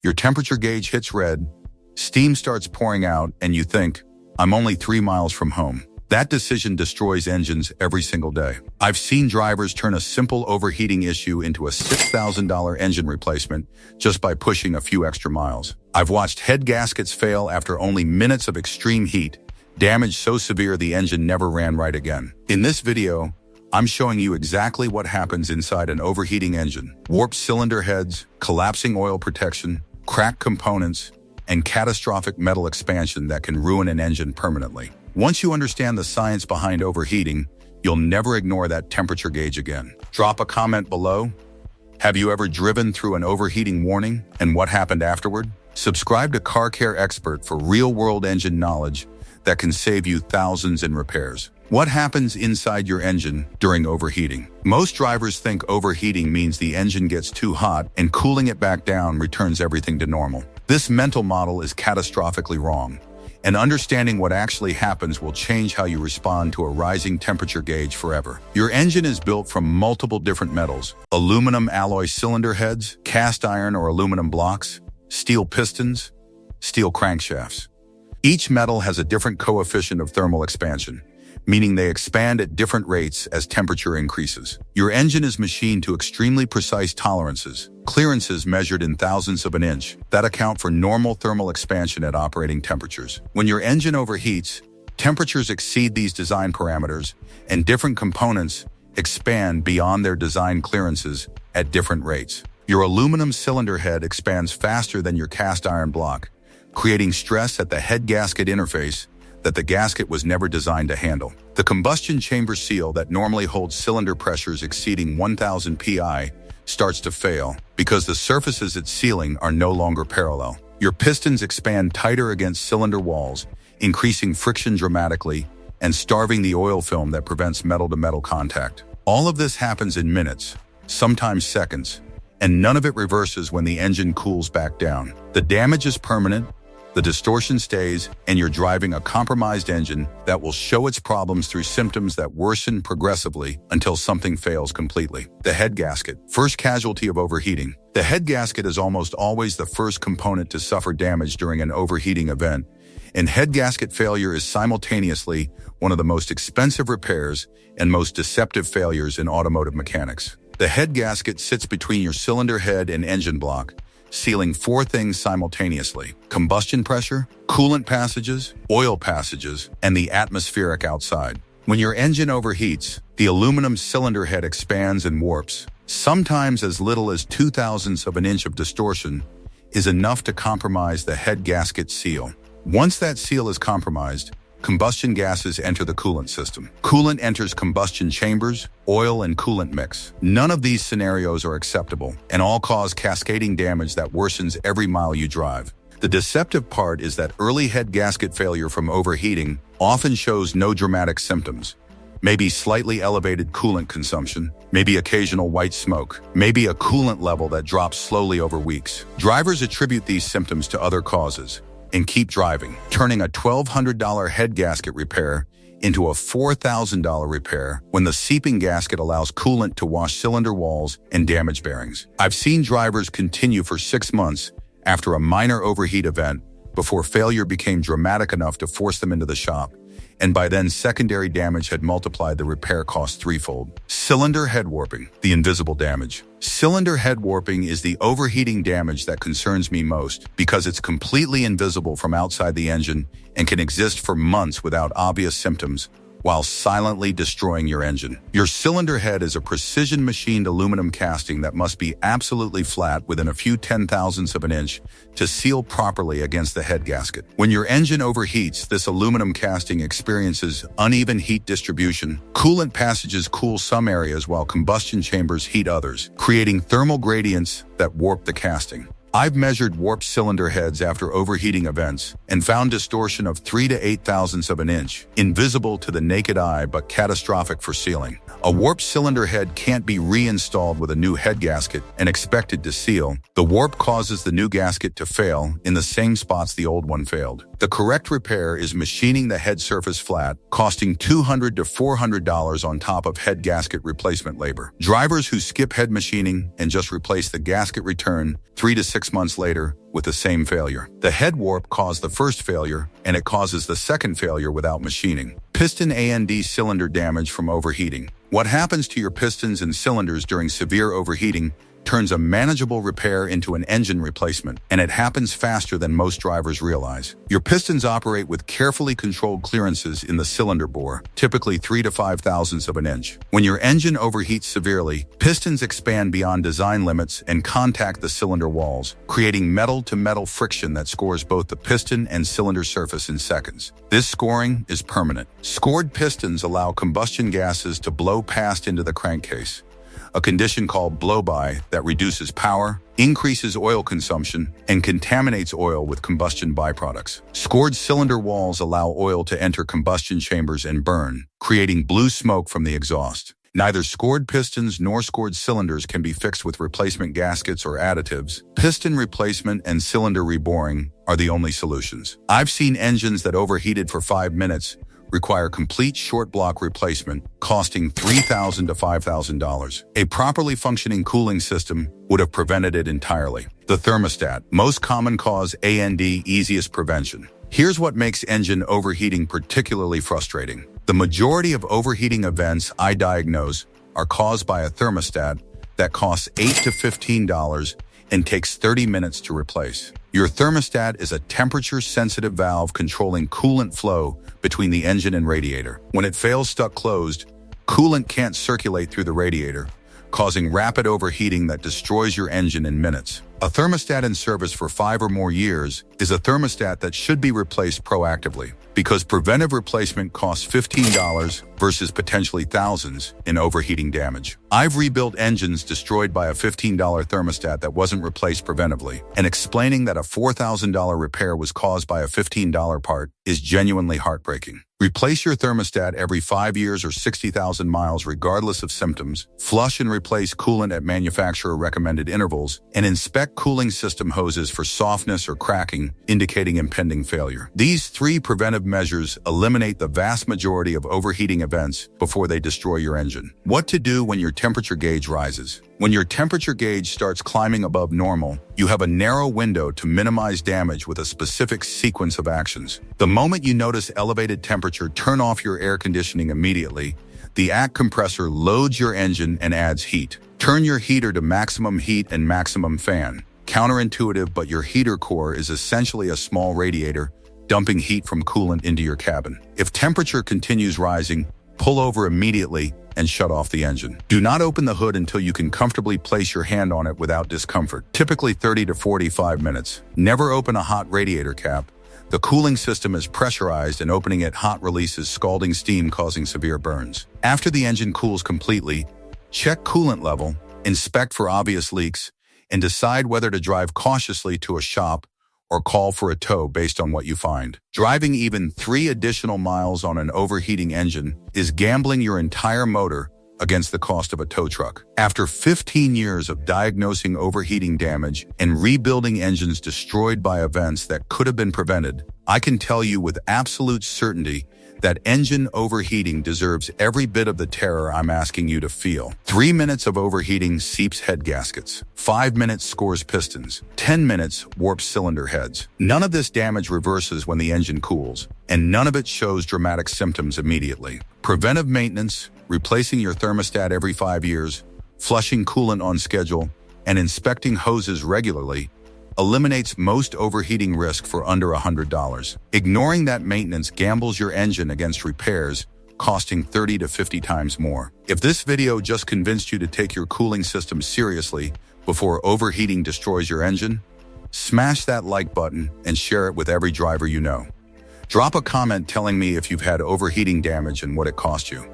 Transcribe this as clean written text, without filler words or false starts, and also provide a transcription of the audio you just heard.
Your temperature gauge hits red, steam starts pouring out, and you think, I'm only 3 miles from home. That decision destroys engines every single day. I've seen drivers turn a simple overheating issue into a $6,000 engine replacement just by pushing a few extra miles. I've watched head gaskets fail after only minutes of extreme heat, damage so severe the engine never ran right again. In this video, I'm showing you exactly what happens inside an overheating engine. Warped cylinder heads, collapsing oil protection, cracked components, and catastrophic metal expansion that can ruin an engine permanently. Once you understand the science behind overheating, you'll never ignore that temperature gauge again. Drop a comment below. Have you ever driven through an overheating warning, and what happened afterward? Subscribe to Car Care Xpert for real-world engine knowledge that can save you thousands in repairs. What happens inside your engine during overheating? Most drivers think overheating means the engine gets too hot and cooling it back down returns everything to normal. This mental model is catastrophically wrong, and understanding what actually happens will change how you respond to a rising temperature gauge forever. Your engine is built from multiple different metals: aluminum alloy cylinder heads, cast iron or aluminum blocks, steel pistons, steel crankshafts. Each metal has a different coefficient of thermal expansion, meaning they expand at different rates as temperature increases. Your engine is machined to extremely precise tolerances, clearances measured in thousandths of an inch, that account for normal thermal expansion at operating temperatures. When your engine overheats, temperatures exceed these design parameters, and different components expand beyond their design clearances at different rates. Your aluminum cylinder head expands faster than your cast iron block, creating stress at the head gasket interface that the gasket was never designed to handle. The combustion chamber seal that normally holds cylinder pressures exceeding 1000 psi starts to fail because the surfaces it's sealing are no longer parallel. Your pistons expand tighter against cylinder walls, increasing friction dramatically and starving the oil film that prevents metal-to-metal contact. All of this happens in minutes, sometimes seconds, and none of it reverses when the engine cools back down. The damage is permanent, the distortion stays, and you're driving a compromised engine that will show its problems through symptoms that worsen progressively until something fails completely. The head gasket, first casualty of overheating. The head gasket is almost always the first component to suffer damage during an overheating event, and head gasket failure is simultaneously one of the most expensive repairs and most deceptive failures in automotive mechanics. The head gasket sits between your cylinder head and engine block, sealing 4 things simultaneously: combustion pressure, coolant passages, oil passages, and the atmospheric outside. When your engine overheats, the aluminum cylinder head expands and warps. Sometimes as little as 0.02 of an inch of distortion is enough to compromise the head gasket seal. Once that seal is compromised, combustion gases enter the coolant system. Coolant enters combustion chambers, oil and coolant mix. None of these scenarios are acceptable, and all cause cascading damage that worsens every mile you drive. The deceptive part is that early head gasket failure from overheating often shows no dramatic symptoms. Maybe slightly elevated coolant consumption, maybe occasional white smoke, maybe a coolant level that drops slowly over weeks. Drivers attribute these symptoms to other causes and keep driving, turning a $1,200 head gasket repair into a $4,000 repair when the seeping gasket allows coolant to wash cylinder walls and damage bearings. I've seen drivers continue for 6 months after a minor overheat event before failure became dramatic enough to force them into the shop, and by then secondary damage had multiplied the repair cost threefold. Cylinder head warping, the invisible damage. Cylinder head warping is the overheating damage that concerns me most because it's completely invisible from outside the engine and can exist for months without obvious symptoms while silently destroying your engine. Your cylinder head is a precision-machined aluminum casting that must be absolutely flat within a few 0.010 of an inch to seal properly against the head gasket. When your engine overheats, this aluminum casting experiences uneven heat distribution. Coolant passages cool some areas while combustion chambers heat others, creating thermal gradients that warp the casting. I've measured warped cylinder heads after overheating events and found distortion of 3 to 8 thousandths of an inch, invisible to the naked eye but catastrophic for sealing. A warped cylinder head can't be reinstalled with a new head gasket and expected to seal. The warp causes the new gasket to fail in the same spots the old one failed. The correct repair is machining the head surface flat, costing $200 to $400 on top of head gasket replacement labor. Drivers who skip head machining and just replace the gasket return $3 to 6 months later with the same failure. The head warp caused the first failure, and it causes the second failure without machining. Piston and cylinder damage from overheating. What happens to your pistons and cylinders during severe overheating turns a manageable repair into an engine replacement, and it happens faster than most drivers realize. Your pistons operate with carefully controlled clearances in the cylinder bore, typically 3 to 5 thousandths of an inch. When your engine overheats severely, pistons expand beyond design limits and contact the cylinder walls, creating metal-to-metal friction that scores both the piston and cylinder surface in seconds. This scoring is permanent. Scored pistons allow combustion gases to blow past into the crankcase, a condition called blow-by that reduces power, increases oil consumption, and contaminates oil with combustion byproducts. Scored cylinder walls allow oil to enter combustion chambers and burn, creating blue smoke from the exhaust. Neither scored pistons nor scored cylinders can be fixed with replacement gaskets or additives. Piston replacement and cylinder reboring are the only solutions. I've seen engines that overheated for 5 minutes require complete short block replacement, costing $3,000 to $5,000. A properly functioning cooling system would have prevented it entirely. The thermostat, most common cause and easiest prevention. Here's what makes engine overheating particularly frustrating. The majority of overheating events I diagnose are caused by a thermostat that costs $8 to $15 and takes 30 minutes to replace. Your thermostat is a temperature-sensitive valve controlling coolant flow between the engine and radiator. When it fails stuck closed, coolant can't circulate through the radiator, causing rapid overheating that destroys your engine in minutes. A thermostat in service for 5 or more years is a thermostat that should be replaced proactively, because preventive replacement costs $15 versus potentially thousands in overheating damage. I've rebuilt engines destroyed by a $15 thermostat that wasn't replaced preventively, and explaining that a $4,000 repair was caused by a $15 part is genuinely heartbreaking. Replace your thermostat every 5 years or 60,000 miles regardless of symptoms, flush and replace coolant at manufacturer-recommended intervals, and inspect cooling system hoses for softness or cracking, indicating impending failure. These 3 preventive measures eliminate the vast majority of overheating events before they destroy your engine. What to do when your temperature gauge rises. When your temperature gauge starts climbing above normal, you have a narrow window to minimize damage with a specific sequence of actions. The moment you notice elevated temperature, turn off your air conditioning immediately. The ACC compressor loads your engine and adds heat. Turn your heater to maximum heat and maximum fan. Counterintuitive, but your heater core is essentially a small radiator, dumping heat from coolant into your cabin. If temperature continues rising, pull over immediately and shut off the engine. Do not open the hood until you can comfortably place your hand on it without discomfort, typically 30 to 45 minutes. Never open a hot radiator cap. The cooling system is pressurized, and opening it hot releases scalding steam, causing severe burns. After the engine cools completely, check coolant level, inspect for obvious leaks, and decide whether to drive cautiously to a shop or call for a tow based on what you find. Driving even 3 additional miles on an overheating engine is gambling your entire motor against the cost of a tow truck. After 15 years of diagnosing overheating damage and rebuilding engines destroyed by events that could have been prevented, I can tell you with absolute certainty that engine overheating deserves every bit of the terror I'm asking you to feel. 3 minutes of overheating seeps head gaskets. 5 minutes scores pistons. 10 minutes warps cylinder heads. None of this damage reverses when the engine cools, and none of it shows dramatic symptoms immediately. Preventive maintenance, replacing your thermostat every 5 years, flushing coolant on schedule, and inspecting hoses regularly eliminates most overheating risk for under $100. Ignoring that maintenance gambles your engine against repairs, costing 30 to 50 times more. If this video just convinced you to take your cooling system seriously before overheating destroys your engine, smash that like button and share it with every driver you know. Drop a comment telling me if you've had overheating damage and what it cost you.